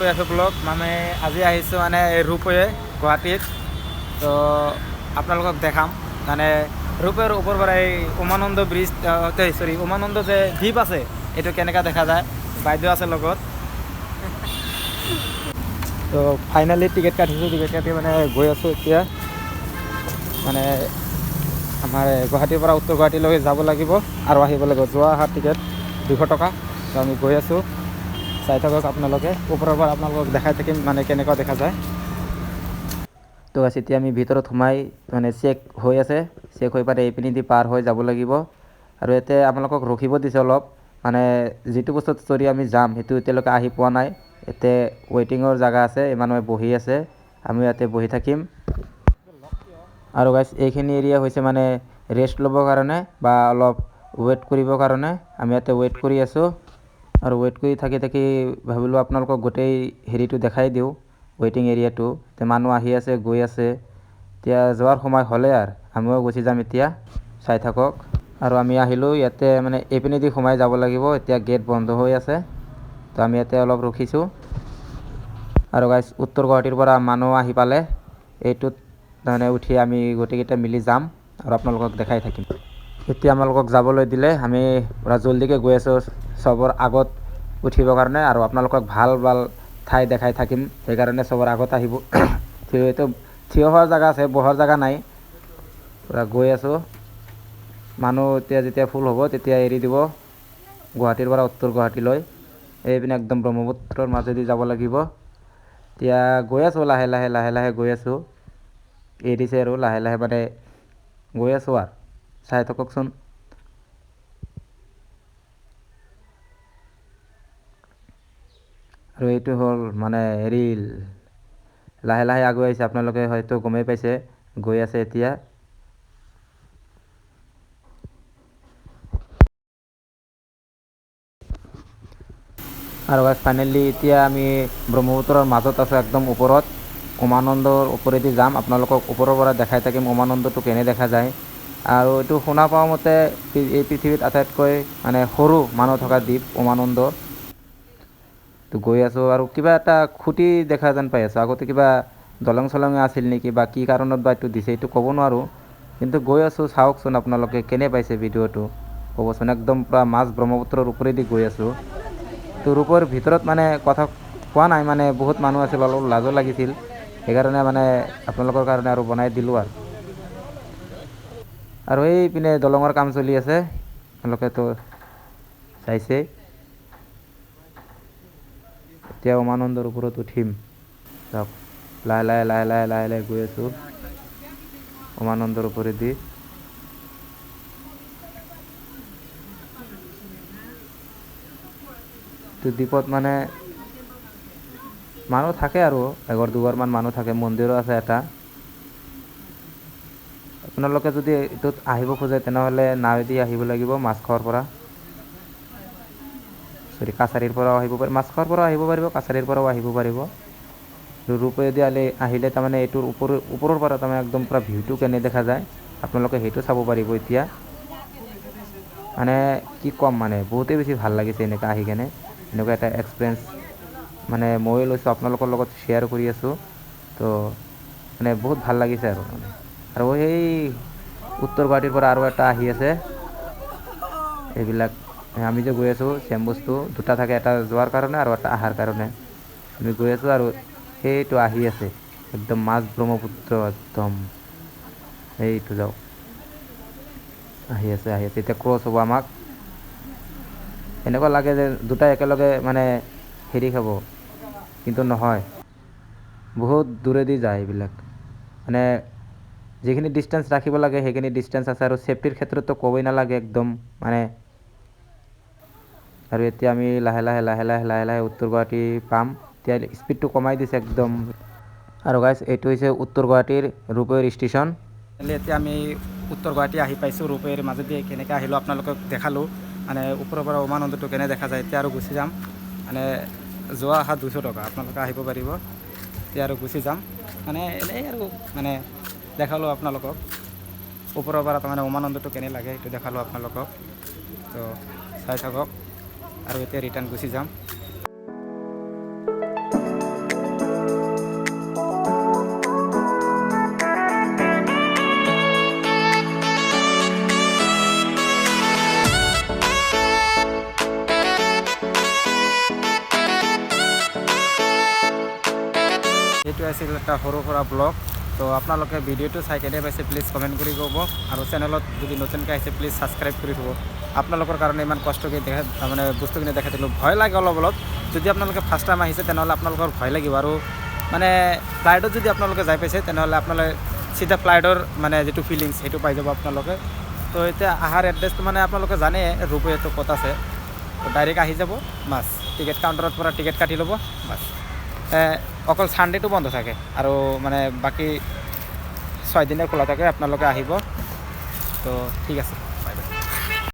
Blog মানে আজি আহিছোঁ মানে ৰূপৱে গুৱাহাটীত তো আপোনালোকক দেখাম মানে ৰূপৱেৰ ওপৰৰ পৰা এই উমানন্দ ব্ৰিজ উমানন্দ যে দ্বীপ আছে এইটো কেনেকৈ দেখা যায় বাইদেউ আছে লগত তো ফাইনেলি টিকেট কাটিছোঁ টিকেট কাটি মানে গৈ আছোঁ এতিয়া মানে আমাৰ গুৱাহাটীৰ পৰা উত্তৰ গুৱাহাটীলৈ যাব লাগিব আৰু আহিব লাগিব যোৱা অহা টিকেট 200 টকা তো আমি গৈ আছোঁ চাই থাকক আপোনালোকে ওপৰৰ পৰা আপোনালোকক দেখাই থাকিম মানে কেনেকুৱা দেখা যায় তো এতিয়া আমি ভিতৰত সোমাই মানে চেক হৈ আছে চেক হৈ পালে এইপিনেদি পাৰ হৈ যাব লাগিব আৰু ইয়াতে আপোনালোকক ৰখিব দিছে অলপ মানে যিটো বস্তুত ষ্টৰি আমি যাম সেইটো এতিয়ালৈকে আহি পোৱা নাই ইয়াতে ৱেইটিঙৰ জাগা আছে মানুহে বহি আছে আমি ইয়াতে বহি থাকিম আৰু গাইছ এইখিনি এৰিয়া হৈছে মানে ৰেষ্ট ল'বৰ কাৰণে বা অলপ ৱেইট কৰিবৰ কাৰণে আমি ইয়াতে ৱেইট কৰি আছোঁ আৰু ৱেইট কৰি থাকি থাকি ভাবিলোঁ আপোনালোকক গোটেই হেৰিটো দেখাই দিওঁ ৱেইটিং এৰিয়াটো এতিয়া মানুহ আহি আছে গৈ আছে এতিয়া যোৱাৰ সময় হ'লে আৰু আমিও গুচি যাম এতিয়া চাই থাকক আৰু আমি আহিলোঁ ইয়াতে মানে এইপিনেদি সোমাই যাব লাগিব এতিয়া গেট বন্ধ হৈ আছে তো আমি ইয়াতে অলপ ৰখিছোঁ আৰু গাইছ উত্তৰ গুৱাহাটীৰ পৰা মানুহ আহি পালে এইটোত মানে উঠি আমি গোটেইকেইটা মিলি যাম আৰু আপোনালোকক দেখাই থাকিম এতিয়া আপোনালোকক যাবলৈ দিলে আমি পুৰা জলদিকৈ গৈ আছোঁ চবৰ আগত উঠিবৰ কাৰণে আৰু আপোনালোকক ভাল ভাল ঠাই দেখাই থাকিম সেইকাৰণে চবৰ আগত আহিব থিয় হোৱাৰ জেগা আছে বহাৰ জেগা নাই পুৰা গৈ আছোঁ মানুহ এতিয়া যেতিয়া ফুল হ'ব তেতিয়া এৰি দিব গুৱাহাটীৰ পৰা উত্তৰ গুৱাহাটীলৈ এইপিনে একদম ব্ৰহ্মপুত্ৰৰ মাজেদি যাব লাগিব এতিয়া গৈ আছোঁ লাহে লাহে লাহে লাহে গৈ আছোঁ এৰিছে আৰু লাহে লাহে মানে গৈ আছোঁ আৰু চাই থাককচোন আৰু এইটো হ'ল মানে হেৰি লাহে লাহে আগুৱাই আহিছে আপোনালোকে হয়তো গমেই পাইছে গৈ আছে এতিয়া আৰু ফাইনেলি এতিয়া আমি ব্ৰহ্মপুত্ৰৰ মাজত আছোঁ একদম ওপৰত উমানন্দৰ ওপৰেদি যাম আপোনালোকক ওপৰৰ পৰা দেখাই থাকিম উমানন্দটো কেনে দেখা যায় আৰু এইটো শুনা পোৱা মতে এই পৃথিৱীত আটাইতকৈ মানে সৰু মানুহ থকা দ্বীপ উমানন্দ তো গৈ আছোঁ আৰু কিবা এটা খুঁটি দেখা যেন পাই আছোঁ আগতে কিবা দলং চলঙে আছিল নেকি বা কি কাৰণত বা এইটো দিছে এইটো ক'ব নোৱাৰোঁ কিন্তু গৈ আছোঁ চাওকচোন আপোনালোকে কেনে পাইছে ভিডিঅ'টো ক'বচোন একদম পূৰা মাছ ব্ৰহ্মপুত্ৰৰ ওপৰেদি গৈ আছোঁ তো ৰূপৰ ভিতৰত মানে কথা কোৱা নাই মানে বহুত মানুহ আছিল অলপ লাজো লাগিছিল সেইকাৰণে মানে আপোনালোকৰ কাৰণে আৰু বনাই দিলোঁ আৰু এইপিনে দলঙৰ কাম চলি আছে আপোনালোকেতো চাইছে এতিয়া উমানন্দৰ ওপৰত উঠিম চাওক লাহে লাহে লাহে লাহে লাহে লাহে গৈ আছোঁ উমানন্দৰ ওপৰেদি তো দ্বীপত মানে মানুহ থাকে আৰু এঘৰ দুঘৰমান মানুহ থাকে মন্দিৰো আছে এটা আপোনালোকে যদি এইটোত আহিব খোজে তেনেহ'লে নাৱেদি আহিব লাগিব মাছখোৱাৰ পৰা কাছাৰীৰ পৰাও আহিব পাৰিব মাছখোৱাৰ পৰাও আহিব পাৰিব কাছাৰীৰ পৰাও আহিব পাৰিব ৰূপেদি আহিলে তাৰমানে এইটোৰ ওপৰৰ পৰা তাৰমানে একদম পূৰা ভিউটো কেনে দেখা যায় আপোনালোকে সেইটো চাব পাৰিব এতিয়া মানে কি ক'ম মানে বহুতেই বেছি ভাল লাগিছে এনেকুৱা আহি কেনে এনেকুৱা এটা এক্সপিৰিয়েঞ্চ মানে ময়ো লৈছোঁ আপোনালোকৰ লগত শ্বেয়াৰ কৰি আছোঁ তো মানে বহুত ভাল লাগিছে আৰু সেই উত্তৰ গুৱাহাটীৰ পৰা আৰু এটা আহি আছে এইবিলাক আমি যে গৈ আছোঁ চেম বস্তু দুটা থাকে এটা যোৱাৰ কাৰণে আৰু এটা অহাৰ কাৰণে আমি গৈ আছোঁ আৰু সেইটো আহি আছে একদম মাছ ব্ৰহ্মপুত্ৰ একদম সেইটো যাওক আহি আছে এতিয়া ক্ৰছ হ'ব আমাক এনেকুৱা লাগে যে দুটা একেলগে মানে হেৰি খাব কিন্তু নহয় বহুত দূৰেদি যায় এইবিলাক মানে যিখিনি ডিষ্টেঞ্চ ৰাখিব লাগে সেইখিনি ডিষ্টেঞ্চ আছে আৰু ছেফটিৰ ক্ষেত্ৰততো ক'বই নালাগে একদম মানে আৰু এতিয়া আমি লাহে লাহে লাহে লাহে লাহে লাহে উত্তৰ গুৱাহাটী পাম এতিয়া স্পীডটো কমাই দিছে একদম আৰু গাইছ এইটো হৈছে উত্তৰ গুৱাহাটীৰ ৰূপৱেৰ ষ্টেচন এতিয়া আমি উত্তৰ গুৱাহাটী আহি পাইছোঁ ৰূপৱেৰ মাজেদি কেনেকৈ আহিলোঁ আপোনালোকক দেখালোঁ মানে ওপৰৰ পৰা উমানন্দটো কেনে দেখা যায় এতিয়া আৰু গুচি যাম মানে যোৱা অহা 200 টকা আপোনালোকে আহিব পাৰিব এতিয়া আৰু গুচি যাম মানে এনেই আৰু মানে দেখালোঁ আপোনালোকক ওপৰৰ পৰা তাৰমানে উমানন্দটো কেনে লাগে সেইটো দেখালোঁ আপোনালোকক তো চাই থাকক আৰু এতিয়া ৰিটাৰ্ণ গুচি যাম আছিল এটা সৰু সুৰা ব্লগ। তো আপোনালোকে ভিডিঅ'টো চাই কেনে পাইছে প্লিজ কমেণ্ট কৰি ক'ব, আৰু চেনেলত যদি নতুনকৈ আহিছে প্লিজ ছাবস্ক্ৰাইব কৰি থ'ব। আপোনালোকৰ কাৰণে ইমান কষ্ট কৰি মানে বস্তুখিনি দেখাই দিলোঁ। ভয় লাগে অলপ অলপ, যদি আপোনালোকে ফাৰ্ষ্ট টাইম আহিছে তেনেহ'লে আপোনালোকৰ ভয় লাগিব। আৰু মানে ফ্লাইটত যদি আপোনালোকে যাই পাইছে তেনেহ'লে আপোনালোকে চিধা ফ্লাইটৰ মানে যিটো ফিলিংছ সেইটো পাই যাব আপোনালোকে। তো এতিয়া অহাৰ এড্ৰেছটো মানে আপোনালোকে জানে ৰূপৱেটো ক'ত আছে, তো ডাইৰেক্ট আহি যাব বাছ, টিকেট কাউণ্টাৰৰ পৰা টিকেট কাটি ল'ব বাছ। অকল ছানডেটো বন্ধ থাকে, আৰু মানে বাকী 6 দিনে খোলা থাকে। আপোনালোকে আহিব, তো ঠিক আছে।